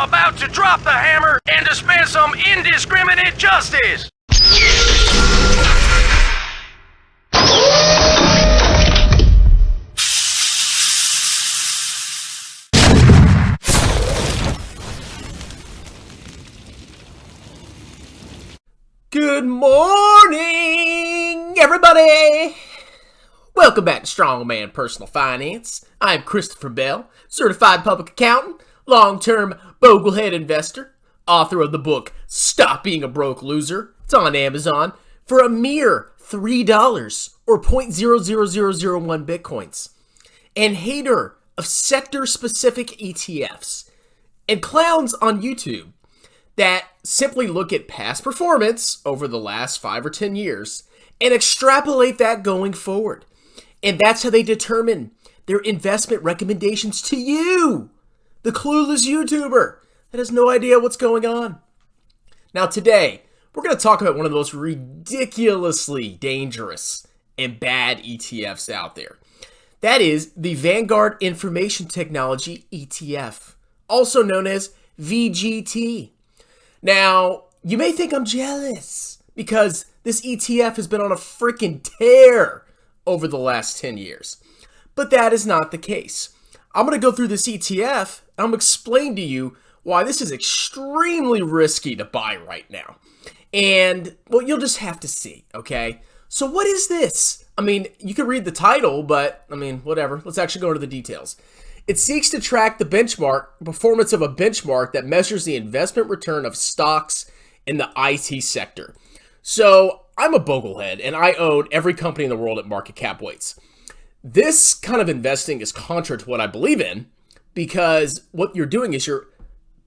about to drop the hammer and dispense some indiscriminate justice. Good morning, everybody! Welcome back to Strongman Personal Finance. I'm Christopher Bell, certified public accountant, long-term boglehead investor, author of the book Stop Being a Broke Loser. It's on Amazon for a mere $3 or 0.00001 bitcoins, and hater of sector-specific ETFs and clowns on YouTube that simply look at past performance over the last 5 or 10 years and extrapolate that going forward. And that's how they determine their investment recommendations to you, the clueless YouTuber that has no idea what's going on. Now today, we're going to talk about one of the most ridiculously dangerous and bad ETFs out there. That is the Vanguard Information Technology ETF, also known as VGT. Now, you may think I'm jealous because this ETF has been on a freaking tear over the last 10 years. But that is not the case. I'm going to go through this ETF and I'm going to explain to you why this is extremely risky to buy right now. And, well, you'll just have to see, okay? So what is this? I mean, you can read the title, but, I mean, whatever. Let's actually go into the details. It seeks to track the performance of a benchmark that measures the investment return of stocks in the IT sector. So I'm a boglehead and I own every company in the world at market cap weights. This kind of investing is contra to what I believe in because what you're doing is you're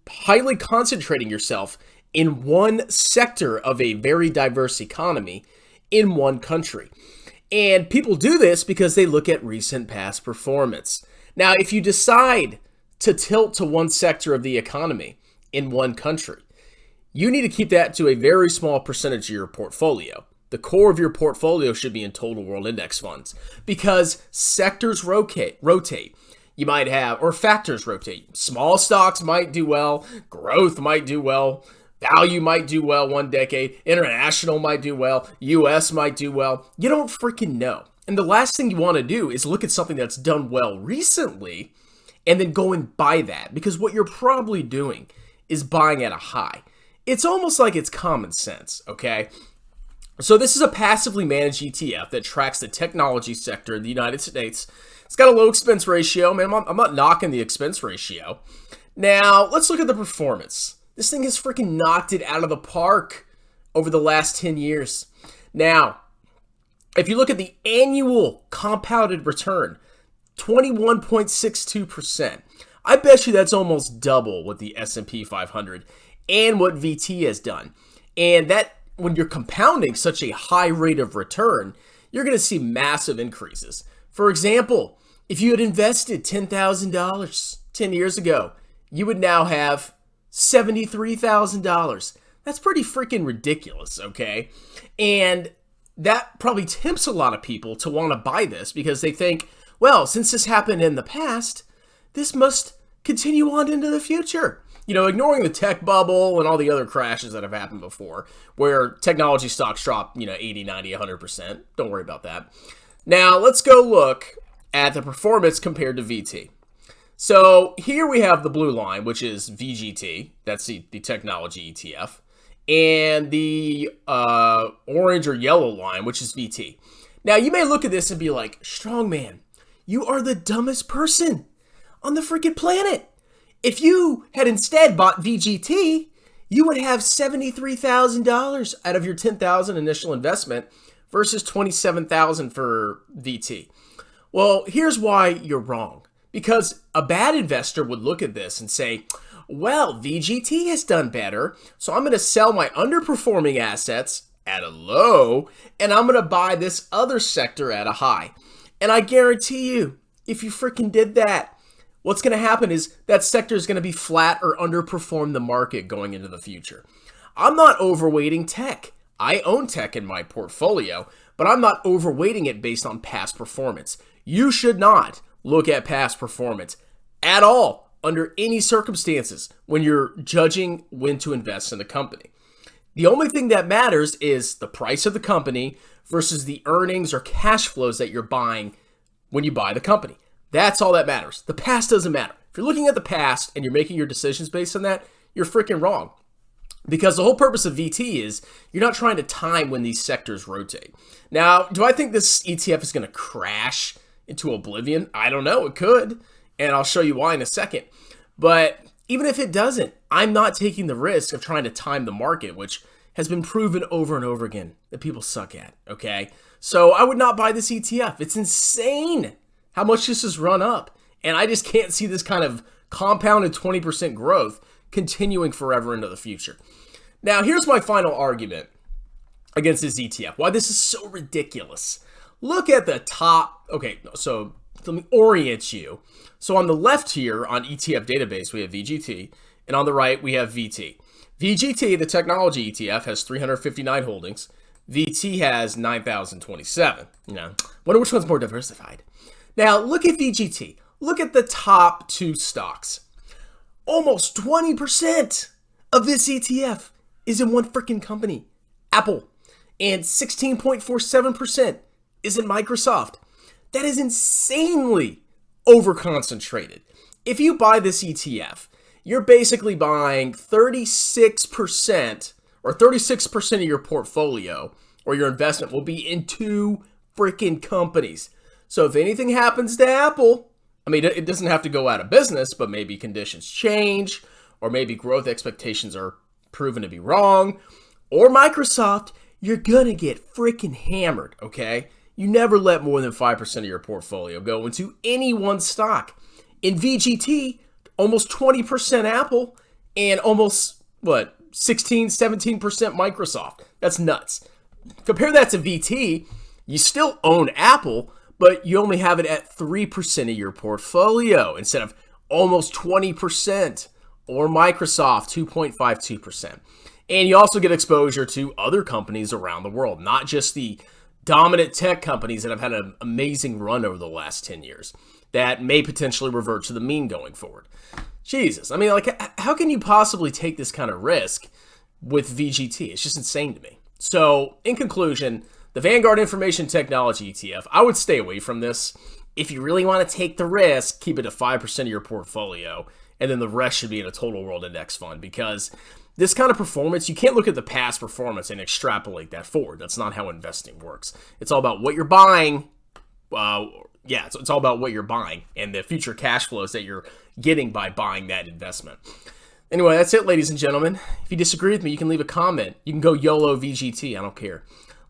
highly concentrating yourself in one sector of a very diverse economy in one country. And people do this because they look at recent past performance. Now, if you decide to tilt to one sector of the economy in one country, you need to keep that to a very small percentage of your portfolio. The core of your portfolio should be in total world index funds because sectors rotate. You might have, or factors rotate. Small stocks might do well, growth might do well, value might do well one decade, international might do well, US might do well. You don't freaking know. And the last thing you want to do is look at something that's done well recently and then go and buy that because what you're probably doing is buying at a high. It's almost like it's common sense, okay? So this is a passively managed ETF that tracks the technology sector in the United States. It's got a low expense ratio. Man, I'm not knocking the expense ratio. Now, let's look at the performance. This thing has freaking knocked it out of the park over the last 10 years. Now, if you look at the annual compounded return, 21.62%. I bet you that's almost double what the S&P 500 and what VT has done. And that when you're compounding such a high rate of return, you're going to see massive increases. For example, if you had invested $10,000 10 years ago, you would now have $73,000. That's pretty freaking ridiculous, okay? And that probably tempts a lot of people to want to buy this because they think, well, since this happened in the past, this must continue on into the future. You know, ignoring the tech bubble and all the other crashes that have happened before where technology stocks drop, 80, 90, 100%. Don't worry about that. Now, let's go look at the performance compared to VT. So here we have the blue line, which is VGT. That's the technology ETF. And the orange or yellow line, which is VT. Now, you may look at this and be like, Strongman, you are the dumbest person on the freaking planet. If you had instead bought VGT, you would have $73,000 out of your $10,000 initial investment versus $27,000 for VT. Well, here's why you're wrong. Because a bad investor would look at this and say, well, VGT has done better, so I'm going to sell my underperforming assets at a low, and I'm going to buy this other sector at a high. And I guarantee you, if you freaking did that, what's going to happen is that sector is going to be flat or underperform the market going into the future. I'm not overweighting tech. I own tech in my portfolio, but I'm not overweighting it based on past performance. You should not look at past performance at all under any circumstances when you're judging when to invest in a company. The only thing that matters is the price of the company versus the earnings or cash flows that you're buying when you buy the company. That's all that matters. The past doesn't matter. If you're looking at the past and you're making your decisions based on that, you're freaking wrong. Because the whole purpose of VT is you're not trying to time when these sectors rotate. Now, do I think this ETF is going to crash into oblivion? I don't know. It could. And I'll show you why in a second. But even if it doesn't, I'm not taking the risk of trying to time the market, which has been proven over and over again that people suck at, okay? So I would not buy this ETF. It's insane how much this has run up. And I just can't see this kind of compounded 20% growth continuing forever into the future. Now, here's my final argument against this ETF. Why this is so ridiculous. Look at the top. Okay, so let me orient you. So on the left here on ETF database, we have VGT, and on the right, we have VT. VGT, the technology ETF, has 359 holdings. VT has 9,027. Wonder which one's more diversified. Now, look at VGT. Look at the top two stocks. Almost 20% of this ETF is in one freaking company, Apple, and 16.47% is in Microsoft. That is insanely over-concentrated. If you buy this ETF, you're basically buying 36% or 36% of your portfolio or your investment will be in two freaking companies. So if anything happens to Apple, I mean, it doesn't have to go out of business, but maybe conditions change, or maybe growth expectations are proven to be wrong, or Microsoft, you're gonna get freaking hammered, okay? You never let more than 5% of your portfolio go into any one stock. In VGT, almost 20% Apple, and almost, 16, 17% Microsoft. That's nuts. Compare that to VT, you still own Apple, but you only have it at 3% of your portfolio instead of almost 20%, or Microsoft 2.52%. And you also get exposure to other companies around the world, not just the dominant tech companies that have had an amazing run over the last 10 years that may potentially revert to the mean going forward. Jesus, I mean, like, how can you possibly take this kind of risk with VGT? It's just insane to me. So, in conclusion, the Vanguard Information Technology ETF, I would stay away from this. If you really want to take the risk, keep it to 5% of your portfolio, and then the rest should be in a total world index fund, because this kind of performance, you can't look at the past performance and extrapolate that forward. That's not how investing works. It's all about what you're buying. It's all about what you're buying and the future cash flows that you're getting by buying that investment. Anyway, that's it, ladies and gentlemen. If you disagree with me, you can leave a comment. You can go YOLO VGT. I don't care.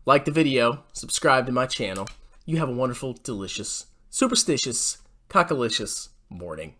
Like the video, subscribe to my channel. You have a wonderful, delicious, superstitious, cockalicious morning.